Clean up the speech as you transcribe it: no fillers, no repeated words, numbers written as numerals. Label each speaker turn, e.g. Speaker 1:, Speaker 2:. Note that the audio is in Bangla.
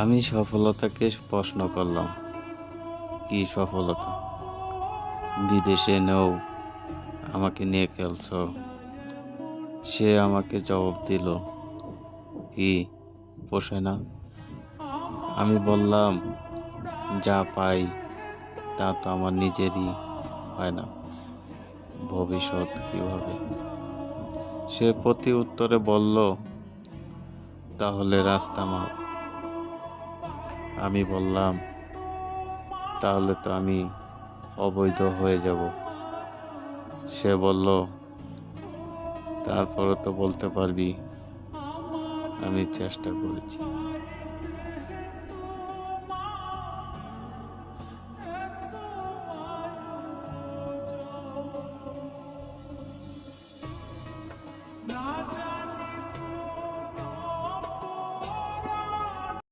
Speaker 1: আমি সফলতাকে প্রশ্ন করলাম, কি সফলতা? বিদেশে এনেও আমাকে নিয়ে খেলছো। সে আমাকে জবাব দিল, কি পোষায় না? আমি বললাম, যা পাই তা তো আমার নিজেরই হয় না, ভবিষ্যৎ কিভাবে? সে প্রতি উত্তরে বলল, তাহলে রাস্তা মাপ। আমি বললাম, তাহলে তো আমি অবৈধ হয়ে যাব। সে বলল, তারপরে তো বলতে পারবি আমি চেষ্টা করেছি।